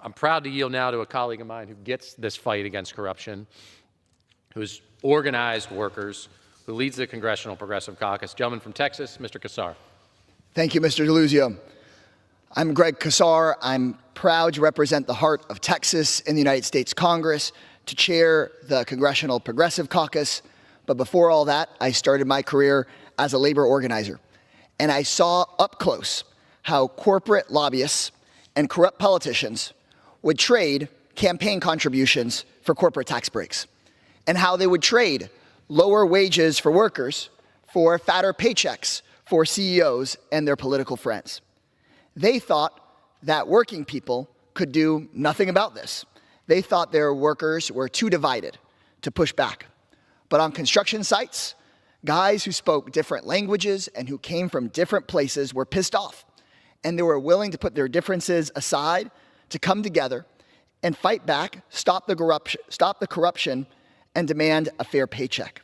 I'm proud to yield now to a colleague of mine who gets this fight against corruption, who's organized workers, who leads the Congressional Progressive Caucus. Gentleman from Texas, Mr. Casar. Thank you, Mr. DeLuzio. I'm Greg Casar. I'm proud to represent the heart of Texas in the United States Congress, to chair the Congressional Progressive Caucus. But before all that, I started my career as a labor organizer. And I saw up close how corporate lobbyists and corrupt politicians would trade campaign contributions for corporate tax breaks, and how they would trade lower wages for workers for fatter paychecks for CEOs and their political friends. They thought that working people could do nothing about this. They thought their workers were too divided to push back. But on construction sites, guys who spoke different languages and who came from different places were pissed off, and they were willing to put their differences aside to come together and fight back, stop the corruption, and demand a fair paycheck.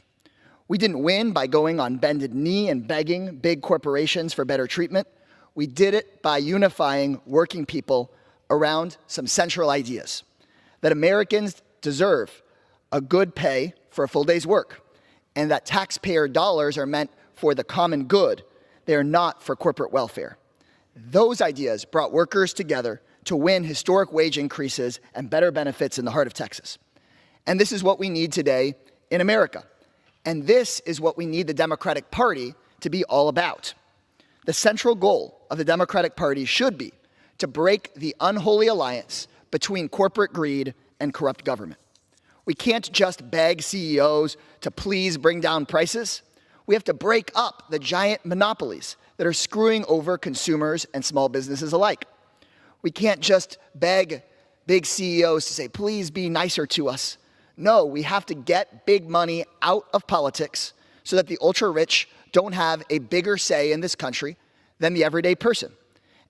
We didn't win by going on bended knee and begging big corporations for better treatment. We did it by unifying working people around some central ideas: that Americans deserve a good pay for a full day's work, and that taxpayer dollars are meant for the common good. They are not for corporate welfare. Those ideas brought workers together to win historic wage increases and better benefits in the heart of Texas. And this is what we need today in America. And this is what we need the Democratic Party to be all about. The central goal of the Democratic Party should be to break the unholy alliance between corporate greed and corrupt government. We can't just beg CEOs to please bring down prices. We have to break up the giant monopolies that are screwing over consumers and small businesses alike. We can't just beg big CEOs to say, please be nicer to us. No, we have to get big money out of politics so that the ultra-rich don't have a bigger say in this country than the everyday person.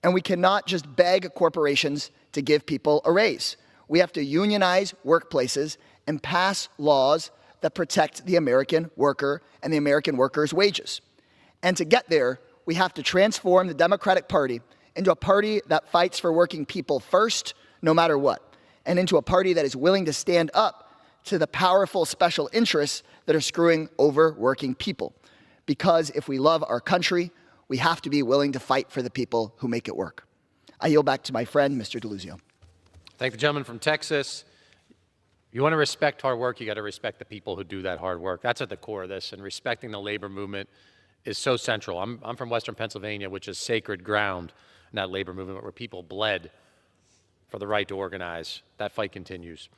And we cannot just beg corporations to give people a raise. We have to unionize workplaces and pass laws that protect the American worker and the American worker's wages. And to get there, we have to transform the Democratic Party into a party that fights for working people first, no matter what, and into a party that is willing to stand up to the powerful special interests that are screwing over working people. Because if we love our country, we have to be willing to fight for the people who make it work. I yield back to my friend, Mr. DeLuzio. Thank the gentleman from Texas. You want to respect hard work, you got to respect the people who do that hard work. That's at the core of this, and respecting the labor movement is so central. I'm from Western Pennsylvania, which is sacred ground in that labor movement, where people bled for the right to organize. That fight continues.